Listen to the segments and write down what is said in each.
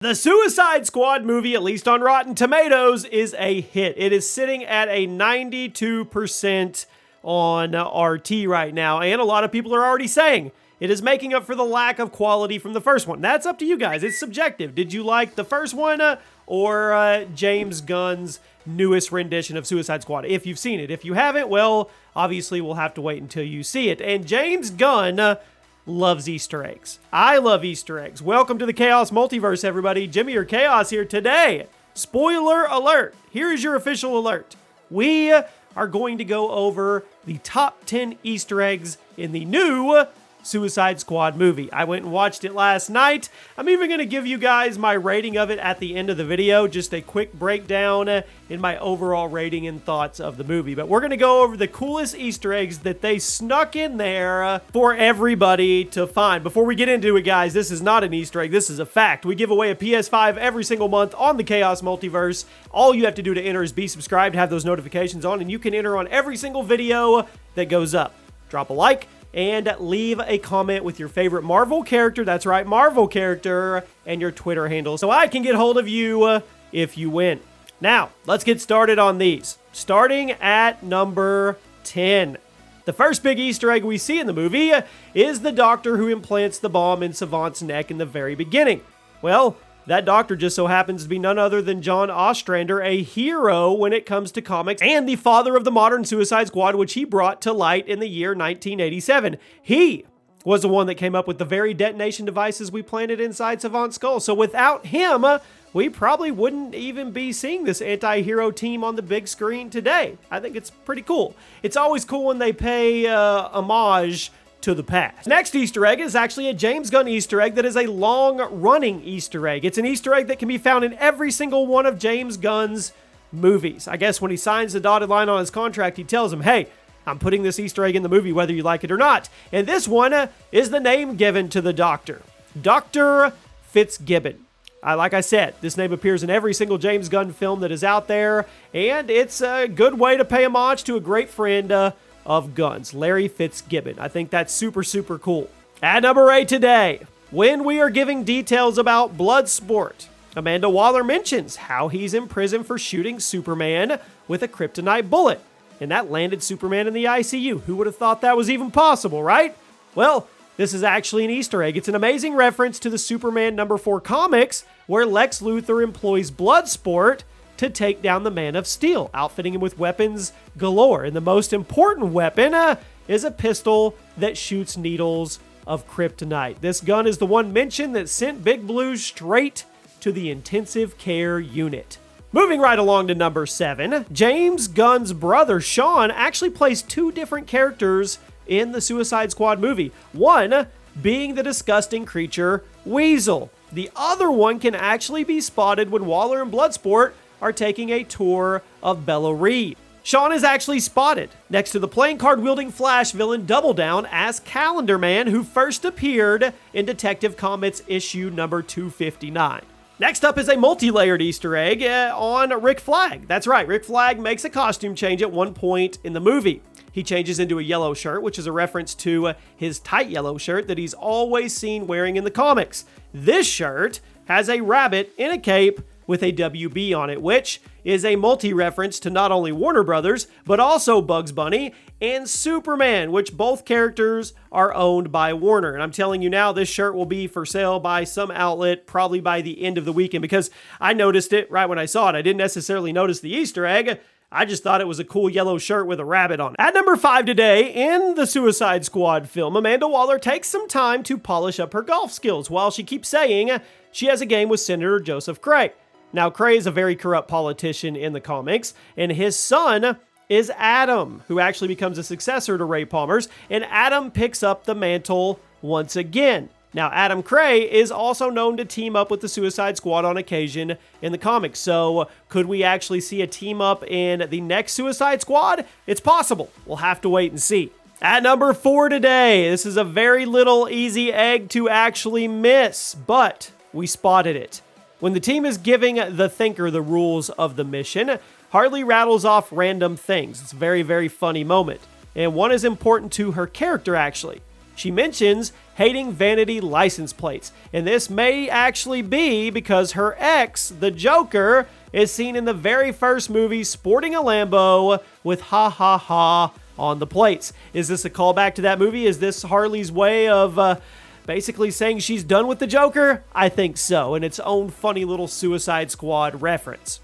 The Suicide Squad movie, at least on Rotten Tomatoes, is a hit. It is sitting at a 92% on RT right now, and a lot of people are already saying it is making up for the lack of quality from the first one. That's up to you guys. It's subjective. Did you like the first one or James Gunn's newest rendition of Suicide Squad? If you've seen it. If you haven't, well, obviously we'll have to wait until you see it. And James Gunn loves Easter eggs. I love Easter eggs. Welcome to the Chaos Multiverse, everybody. Jimmy or Chaos here today. Spoiler alert. Here is your official alert. We are going to go over the top 10 Easter eggs in the new Suicide Squad movie. I went and watched it last night. I'm even going to give you guys my rating of it at the end of the video, just a quick breakdown in my overall rating and thoughts of the movie. But we're going to go over the coolest Easter eggs that they snuck in there for everybody to find. Before we get into it, guys, this is not an Easter egg. This is a fact. We give away a PS5 every single month on the Chaos Multiverse. All you have to do to enter is be subscribed, have those notifications on, and you can enter on every single video that goes up. Drop a like and leave a comment with your favorite Marvel character, that's right, Marvel character, and your Twitter handle so I can get hold of you if you win. Now, let's get started on these. Starting at number 10. The first big Easter egg we see in the movie is the doctor who implants the bomb in Savant's neck in the very beginning. Well, that doctor just so happens to be none other than John Ostrander, a hero when it comes to comics, and the father of the modern Suicide Squad, which he brought to light in the year 1987. He was the one that came up with the very detonation devices we planted inside Savant's skull. So without him, we probably wouldn't even be seeing this anti-hero team on the big screen today. I think it's pretty cool. It's always cool when they pay homage to the past. Next Easter egg is actually a James Gunn Easter egg that is a long-running Easter egg. It's an Easter egg that can be found in every single one of James Gunn's movies. I guess when he signs the dotted line on his contract, he tells him, hey, I'm putting this Easter egg in the movie whether you like it or not. And this one is the name given to the Doctor. Dr. FITZGIBBON. Like I said, this name appears in every single James Gunn film that is out there, and it's a good way to pay homage to a great friend of Gunn's, Larry FITZGIBBON. I think that's super, super cool. At number 8 today, when we are giving details about Bloodsport, Amanda Waller mentions how he's in prison for shooting Superman with a kryptonite bullet, and that landed Superman in the ICU. Who would have thought that was even possible, right? Well, this is actually an Easter egg. It's an amazing reference to the Superman #4 comics, where Lex Luthor employs Bloodsport to take down the Man of Steel, outfitting him with weapons galore. And the most important weapon is a pistol that shoots needles of kryptonite. This gun is the one mentioned that sent Big Blue straight to the intensive care unit. Moving right along to number 7, James Gunn's brother, Sean, actually plays 2 different characters in the Suicide Squad movie. One being the disgusting creature, Weasel. The other one can actually be spotted when Waller and Bloodsport are taking a tour of Bella Reed. Sean is actually spotted next to the playing card-wielding Flash villain Double Down as Calendar Man, who first appeared in Detective Comics issue number 259. Next up is a multi-layered Easter egg on Rick Flag. That's right, Rick Flag makes a costume change at one point in the movie. He changes into a yellow shirt, which is a reference to his tight yellow shirt that he's always seen wearing in the comics. This shirt has a rabbit in a cape with a WB on it, which is a multi-reference to not only Warner Brothers, but also Bugs Bunny and Superman, which both characters are owned by Warner. And I'm telling you now, this shirt will be for sale by some outlet probably by the end of the weekend, because I noticed it right when I saw it. I didn't necessarily notice the Easter egg. I just thought it was a cool yellow shirt with a rabbit on it. At number 5 today, in the Suicide Squad film, Amanda Waller takes some time to polish up her golf skills while she keeps saying she has a game with Senator Joseph Cray. Now, Cray is a very corrupt politician in the comics, and his son is Adam, who actually becomes a successor to Ray Palmer's, and Adam picks up the mantle once again. Now, Adam Cray is also known to team up with the Suicide Squad on occasion in the comics, so could we actually see a team up in the next Suicide Squad? It's possible. We'll have to wait and see. At number 4 today, this is a very little easy egg to actually miss, but we spotted it. When the team is giving the Thinker the rules of the mission, Harley rattles off random things. It's a very, very funny moment. And one is important to her character, actually. She mentions hating vanity license plates. And this may actually be because her ex, the Joker, is seen in the very first movie sporting a Lambo with ha ha ha on the plates. Is this a callback to that movie? Is this Harley's way of basically saying she's done with the Joker? I think so, in its own funny little Suicide Squad reference.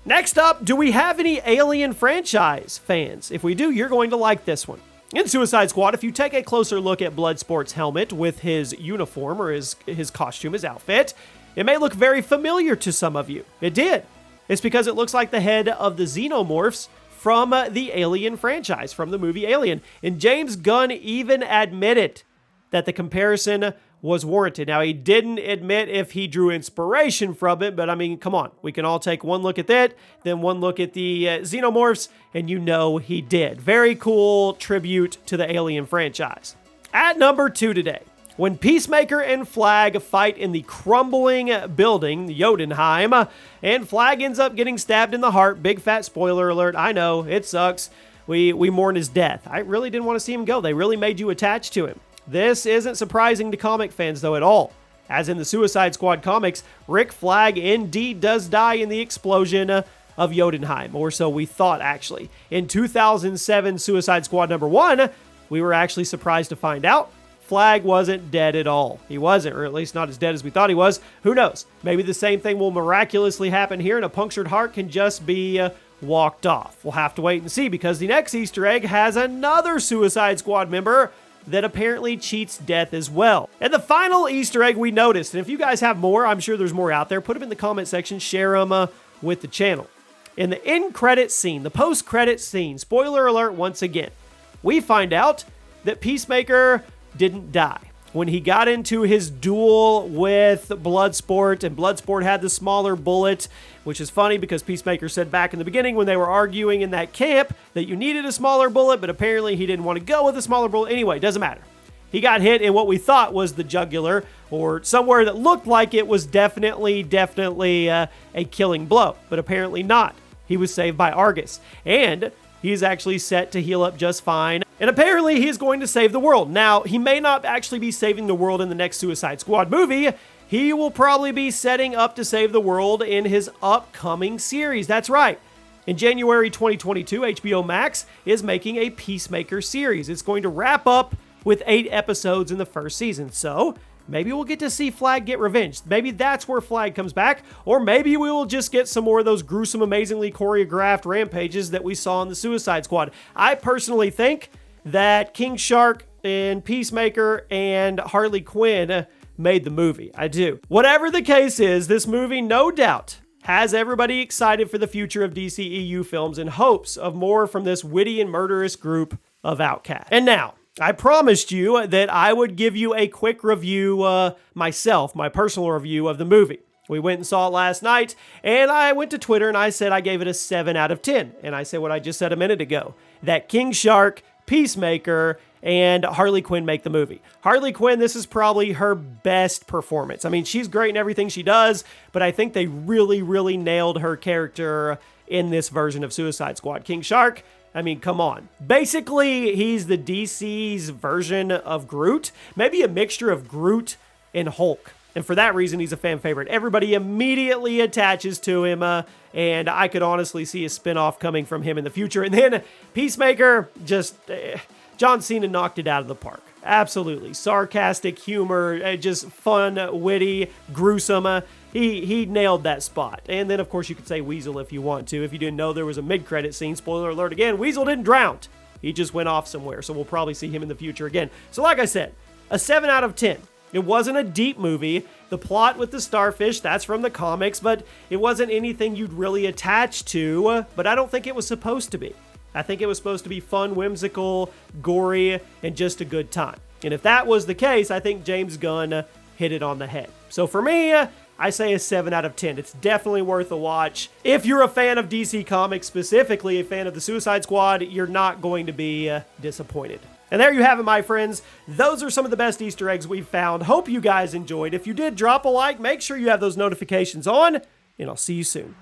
Next up, do we have any Alien franchise fans? If we do, you're going to like this one. In Suicide Squad, if you take a closer look at Bloodsport's helmet with his uniform or his costume, his outfit, it may look very familiar to some of you. It did. It's because it looks like the head of the Xenomorphs from the Alien franchise, from the movie Alien. And James Gunn even admitted that the comparison was warranted. Now, he didn't admit if he drew inspiration from it, but I mean, come on. We can all take one look at that, then one look at the Xenomorphs, and you know he did. Very cool tribute to the Alien franchise. At number 2 today, when Peacemaker and Flag fight in the crumbling building, Jotunheim, and Flag ends up getting stabbed in the heart. Big fat spoiler alert. I know, it sucks. We mourn his death. I really didn't want to see him go. They really made you attached to him. This isn't surprising to comic fans, though, at all. As in the Suicide Squad comics, Rick Flag indeed does die in the explosion of Jotunheim, or so we thought, actually. In 2007 Suicide Squad number 1, we were actually surprised to find out Flag wasn't dead at all. He wasn't, or at least not as dead as we thought he was. Who knows? Maybe the same thing will miraculously happen here, and a punctured heart can just be walked off. We'll have to wait and see, because the next Easter egg has another Suicide Squad member that apparently cheats death as well. And the final Easter egg we noticed, and if you guys have more, I'm sure there's more out there, put them in the comment section, share them with the channel. In the end credit scene, the post-credit scene, spoiler alert once again, we find out that Peacemaker didn't die. When he got into his duel with Bloodsport, and Bloodsport had the smaller bullet, which is funny because Peacemaker said back in the beginning when they were arguing in that camp that you needed a smaller bullet, but apparently he didn't want to go with a smaller bullet. Anyway, doesn't matter. He got hit in what we thought was the jugular, or somewhere that looked like it was definitely a killing blow, but apparently not. He was saved by Argus, and he's actually set to heal up just fine. And apparently he's going to save the world. Now, he may not actually be saving the world in the next Suicide Squad movie. He will probably be setting up to save the world in his upcoming series. That's right. In January 2022, HBO Max is making a Peacemaker series. It's going to wrap up with 8 episodes in the first season. So maybe we'll get to see Flag get revenge. Maybe that's where Flag comes back. Or maybe we will just get some more of those gruesome, amazingly choreographed rampages that we saw in the Suicide Squad. I personally think that King Shark and Peacemaker and Harley Quinn made the movie. I do. Whatever the case is, this movie no doubt has everybody excited for the future of DCEU films in hopes of more from this witty and murderous group of outcasts. And now, I promised you that I would give you a quick review myself, my personal review of the movie. We went and saw it last night, and I went to Twitter and I said I gave it a 7 out of 10. And I said what I just said a minute ago, that King Shark, Peacemaker, and Harley Quinn make the movie. Harley Quinn, this is probably her best performance. I mean, she's great in everything she does, but I think they really nailed her character in this version of Suicide Squad. King Shark, I mean, come on. Basically, he's the DC's version of Groot. Maybe a mixture of Groot and Hulk. And for that reason, he's a fan favorite. Everybody immediately attaches to him, and I could honestly see a spinoff coming from him in the future. And then Peacemaker, just John Cena knocked it out of the park. Absolutely. Sarcastic humor, just fun, witty, gruesome. He nailed that spot. And then, of course, you could say Weasel if you want to. If you didn't know there was a mid-credit scene, spoiler alert again, Weasel didn't drown. He just went off somewhere, so we'll probably see him in the future again. So like I said, a 7 out of 10. It wasn't a deep movie. The plot with the starfish, that's from the comics, but it wasn't anything you'd really attach to, but I don't think it was supposed to be. I think it was supposed to be fun, whimsical, gory, and just a good time. And if that was the case, I think James Gunn hit it on the head. So for me, I say a 7 out of 10. It's definitely worth a watch. If you're a fan of DC Comics, specifically a fan of the Suicide Squad, you're not going to be disappointed. And there you have it, my friends. Those are some of the best Easter eggs we've found. Hope you guys enjoyed. If you did, drop a like. Make sure you have those notifications on, and I'll see you soon.